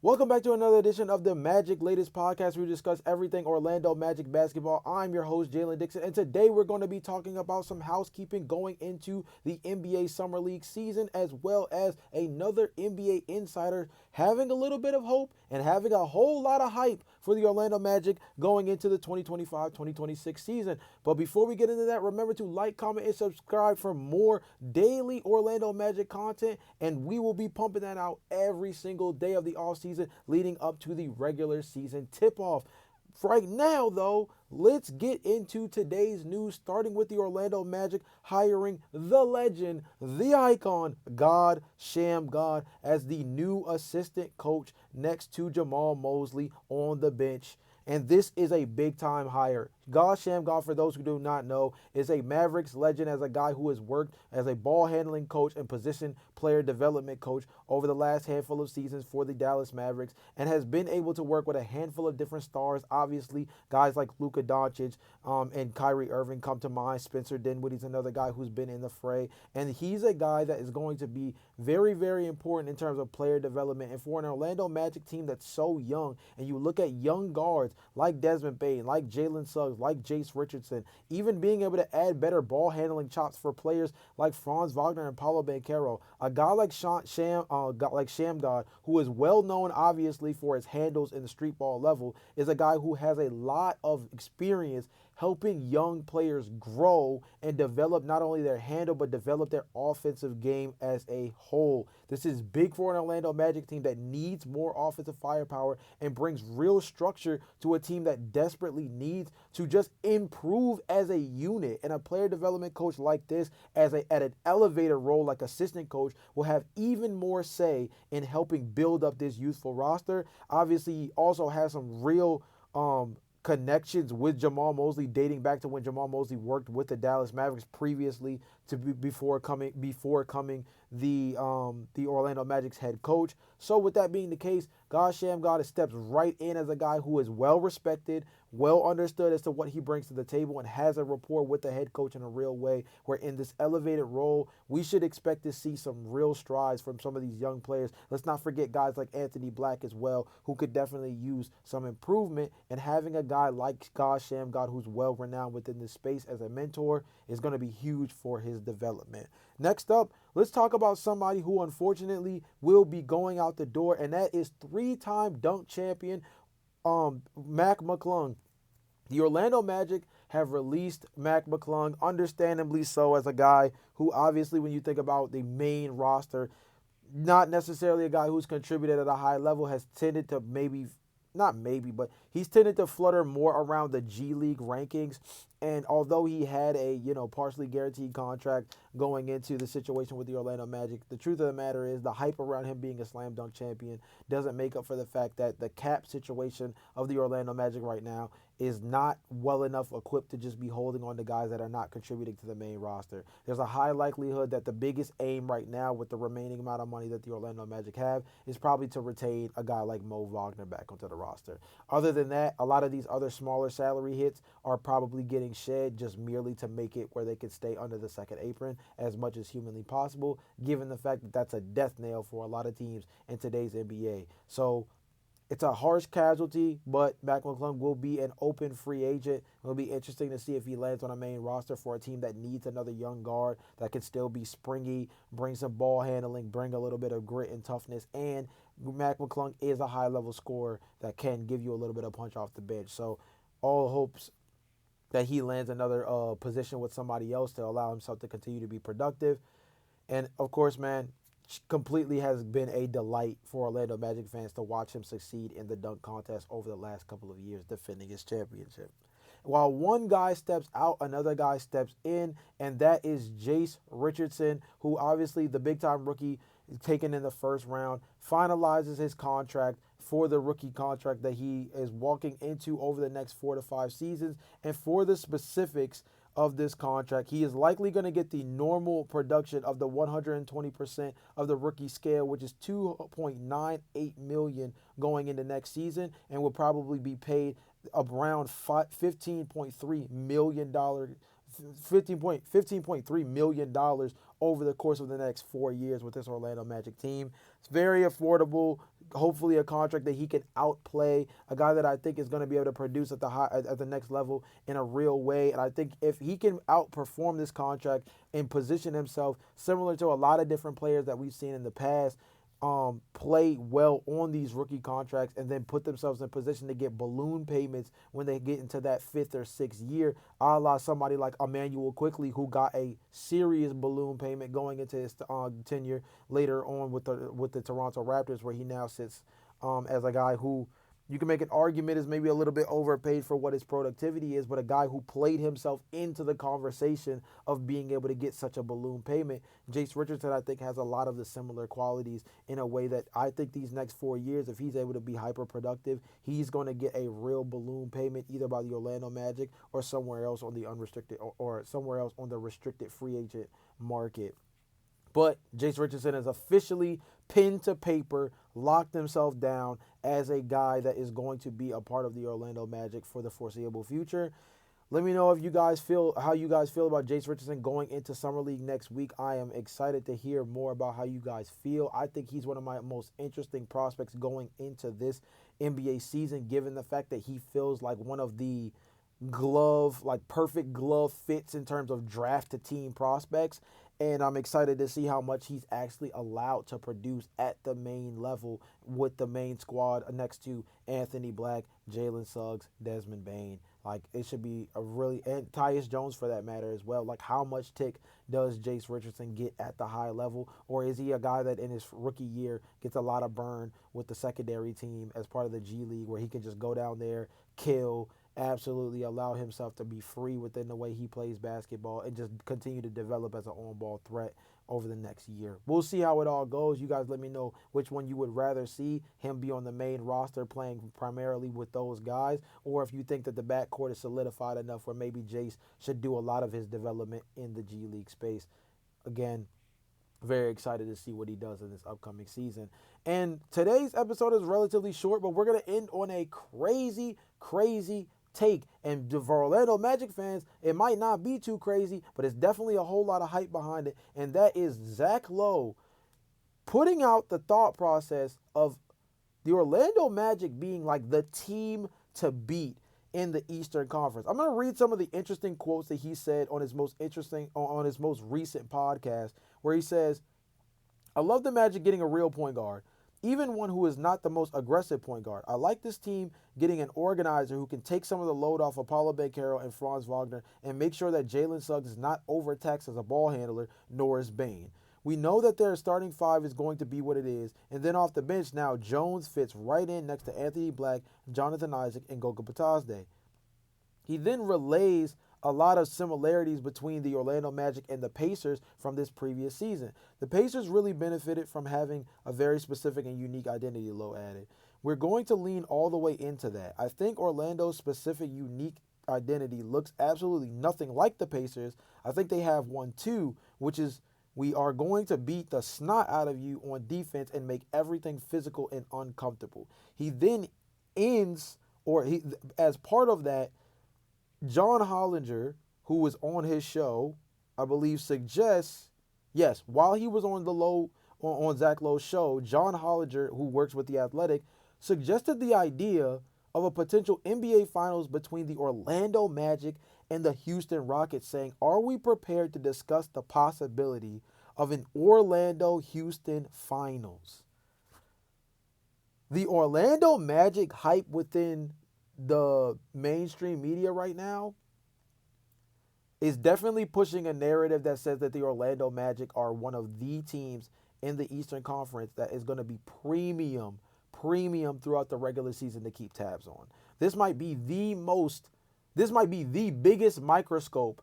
Welcome back to another edition of the Magic Latest Podcast, where we discuss everything Orlando Magic basketball. I'm your host, Jalon Dixon, and today we're going to be talking about some housekeeping going into the NBA Summer League season, as well as another NBA insider having a little bit of hope and having a whole lot of hype for the Orlando Magic going into the 2025-2026 season. But before we get into that, remember to like, comment, and subscribe for more daily Orlando Magic content, and we will be pumping that out every single day of the offseason leading up to the regular season tip-off. Right now, though, let's get into today's news, starting with the Orlando Magic hiring the legend, the icon, God Sham God, as the new assistant coach next to Jamal Mosley on the bench. And this is a big-time hire. God Sham God, for those who do not know, is a Mavericks legend, as a guy who has worked as a ball-handling coach and position player development coach over the last handful of seasons for the Dallas Mavericks, and has been able to work with a handful of different stars. Obviously, guys like Luka Doncic and Kyrie Irving come to mind. Spencer Dinwiddie's another guy who's been in the fray, and he's a guy that is going to be very, very important in terms of player development. And for an Orlando Magic team that's so young, and you look at young guards like Desmond Bane, like Jalen Suggs, like Jace Richardson, even being able to add better ball handling chops for players like Franz Wagner and Paulo Banchero, a guy like Sham God, who is well known obviously for his handles in the street ball level, is a guy who has a lot of experience helping young players grow and develop not only their handle but develop their offensive game as a whole. This is big for an Orlando Magic team that needs more offensive firepower and brings real structure to a team that desperately needs to just improve as a unit. And a player development coach like this, at an elevator role like assistant coach, will have even more say in helping build up this youthful roster. Obviously, he also has some real connections with Jamal Mosley, dating back to when Jamal Mosley worked with the Dallas Mavericks previously before coming the Orlando Magic's head coach. So with that being the case, God Sham God steps right in as a guy who is well respected, well understood as to what he brings to the table, and has a rapport with the head coach in a real way, where in this elevated role, we should expect to see some real strides from some of these young players. Let's not forget guys like Anthony Black as well, who could definitely use some improvement, and having a guy like God Sham God, who's well renowned within this space as a mentor, is going to be huge for his development. Next up, let's talk about somebody who unfortunately will be going out the door, and that is three-time dunk champion Mac McClung. The Orlando Magic have released Mac McClung, understandably so, as a guy who, obviously, when you think about the main roster, not necessarily a guy who's contributed at a high level, has tended to but he's tended to flutter more around the G League rankings. And although he had a, partially guaranteed contract going into the situation with the Orlando Magic, the truth of the matter is the hype around him being a slam dunk champion doesn't make up for the fact that the cap situation of the Orlando Magic right now is not well enough equipped to just be holding on to guys that are not contributing to the main roster. There's a high likelihood that the biggest aim right now, with the remaining amount of money that the Orlando Magic have, is probably to retain a guy like Mo Wagner back onto the roster. Other than that, a lot of these other smaller salary hits are probably getting shed just merely to make it where they can stay under the second apron as much as humanly possible, given the fact that that's a death nail for a lot of teams in today's NBA. So it's a harsh casualty, but Mac McClung will be an open free agent. It'll be interesting to see if he lands on a main roster for a team that needs another young guard that can still be springy, bring some ball handling, bring a little bit of grit and toughness. And Mac McClung is a high-level scorer that can give you a little bit of punch off the bench. So all hopes that he lands another position with somebody else to allow himself to continue to be productive. And, of course, man, completely has been a delight for Orlando Magic fans to watch him succeed in the dunk contest over the last couple of years, defending his championship. While one guy steps out, another guy steps in, and that is Jace Richardson, who obviously the big-time rookie taken in the first round, finalizes his contract for the rookie contract that he is walking into over the next 4 to 5 seasons. And for the specifics of this contract, he is likely going to get the normal production of the 120% of the rookie scale, which is $2.98 million going into next season, and will probably be paid around $15.3 million over the course of the next 4 years with this Orlando Magic team. It's very affordable. Hopefully, a contract that he can outplay, a guy that I think is going to be able to produce at the next level in a real way. And I think if he can outperform this contract and position himself similar to a lot of different players that we've seen in the past, play well on these rookie contracts and then put themselves in position to get balloon payments when they get into that 5th or 6th year, a la somebody like Emmanuel Quickly, who got a serious balloon payment going into his tenure later on with the Toronto Raptors, where he now sits as a guy who you can make an argument is maybe a little bit overpaid for what his productivity is, but a guy who played himself into the conversation of being able to get such a balloon payment. Jace Richardson, I think, has a lot of the similar qualities in a way that I think these next 4 years, if he's able to be hyper productive, he's going to get a real balloon payment either by the Orlando Magic or somewhere else on the unrestricted or somewhere else on the restricted free agent market. But Jace Richardson is officially pen to paper, locked himself down as a guy that is going to be a part of the Orlando Magic for the foreseeable future. Let me know if you guys feel how you guys feel about Jace Richardson going into Summer League next week. I am excited to hear more about how you guys feel. I think he's one of my most interesting prospects going into this NBA season, given the fact that he feels like one of the perfect glove fits in terms of draft to team prospects. And I'm excited to see how much he's actually allowed to produce at the main level with the main squad next to Anthony Black, Jalen Suggs, Desmond Bane. Like, it should be and Tyus Jones for that matter as well. Like, how much tick does Jace Richardson get at the high level? Or is he a guy that in his rookie year gets a lot of burn with the secondary team as part of the G League, where he can just go down there, kill, absolutely allow himself to be free within the way he plays basketball and just continue to develop as an on-ball threat over the next year. We'll see how it all goes. You guys let me know which one you would rather see, him be on the main roster playing primarily with those guys, or if you think that the backcourt is solidified enough where maybe Jace should do a lot of his development in the G League space. Again, very excited to see what he does in this upcoming season. And today's episode is relatively short, but we're going to end on a crazy take. And for Orlando Magic fans, it might not be too crazy, but it's definitely a whole lot of hype behind it. And that is Zach Lowe putting out the thought process of the Orlando Magic being like the team to beat in the Eastern Conference. I'm going to read some of the interesting quotes that he said on his most recent podcast, where he says, "I love the Magic getting a real point guard, even one who is not the most aggressive point guard. I like this team getting an organizer who can take some of the load off of Paulo Banchero and Franz Wagner and make sure that Jalen Suggs is not overtaxed as a ball handler, nor is Bane. We know that their starting five is going to be what it is, and then off the bench now, Jones fits right in next to Anthony Black, Jonathan Isaac, and Goga Batazde." He then relays a lot of similarities between the Orlando Magic and the Pacers from this previous season. The Pacers really benefited from having a very specific and unique identity, Lowe added. "We're going to lean all the way into that. I think Orlando's specific, unique identity looks absolutely nothing like the Pacers. I think they have one too, which is we are going to beat the snot out of you on defense and make everything physical and uncomfortable." He then ends, as part of that, John Hollinger, who was on his show, I believe suggests, yes, while he was on Zach Lowe's show, John Hollinger, who works with The Athletic, suggested the idea of a potential NBA Finals between the Orlando Magic and the Houston Rockets, saying, "Are we prepared to discuss the possibility of an Orlando-Houston Finals?" The Orlando Magic hype within the mainstream media right now is definitely pushing a narrative that says that the Orlando Magic are one of the teams in the Eastern Conference that is going to be premium throughout the regular season to keep tabs on. This might be the biggest microscope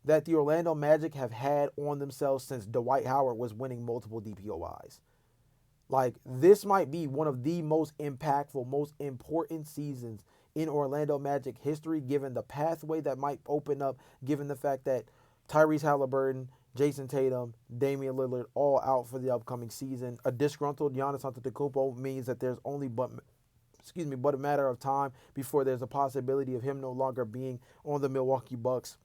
that the Orlando Magic have had on themselves since Dwight Howard was winning multiple DPOIs. Like, this might be one of the most impactful, most important seasons in Orlando Magic history, given the pathway that might open up, given the fact that Tyrese Halliburton, Jason Tatum, Damian Lillard all out for the upcoming season. A disgruntled Giannis Antetokounmpo means that there's only but a matter of time before there's a possibility of him no longer being on the Milwaukee Bucks.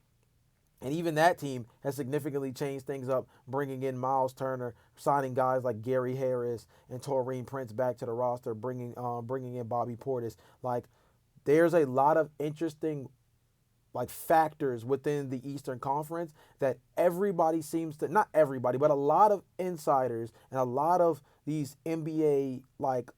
And even that team has significantly changed things up, bringing in Miles Turner, signing guys like Gary Harris and Taurean Prince back to the roster, bringing in Bobby Portis. Like, there's a lot of interesting like factors within the Eastern Conference that everybody seems to, not everybody, but a lot of insiders and a lot of these NBA like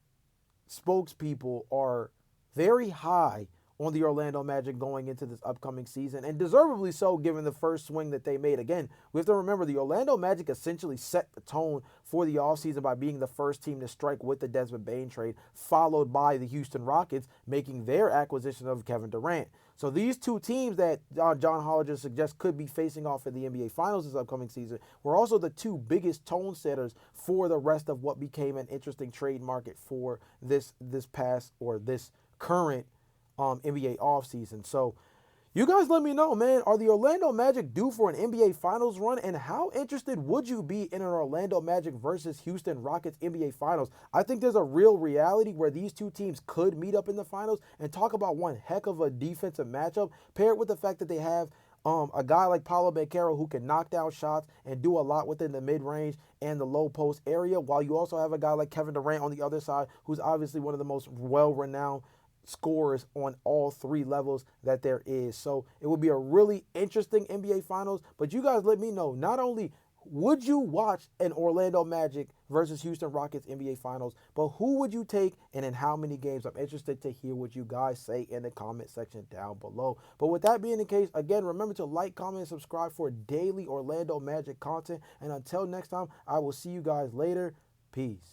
spokespeople are very high on the Orlando Magic going into this upcoming season, and deservedly so given the first swing that they made. Again, we have to remember the Orlando Magic essentially set the tone for the offseason by being the first team to strike with the Desmond Bane trade, followed by the Houston Rockets making their acquisition of Kevin Durant. So these two teams that John Hollinger suggests could be facing off in the NBA Finals this upcoming season were also the two biggest tone setters for the rest of what became an interesting trade market for this current NBA offseason. So you guys let me know, man. Are the Orlando Magic due for an NBA Finals run? And how interested would you be in an Orlando Magic versus Houston Rockets NBA Finals? I think there's a real reality where these two teams could meet up in the finals, and talk about one heck of a defensive matchup, paired with the fact that they have a guy like Paolo Banchero who can knock down shots and do a lot within the mid-range and the low post area, while you also have a guy like Kevin Durant on the other side, who's obviously one of the most well-renowned scorers on all three levels that there is. So it would be a really interesting NBA Finals. But you guys let me know, not only would you watch an Orlando Magic versus Houston Rockets NBA Finals, but who would you take and in how many games? I'm interested to hear what you guys say in the comment section down below. But with that being the case, again, remember to like, comment, and subscribe for daily Orlando Magic content. And until next time, I will see you guys later. Peace.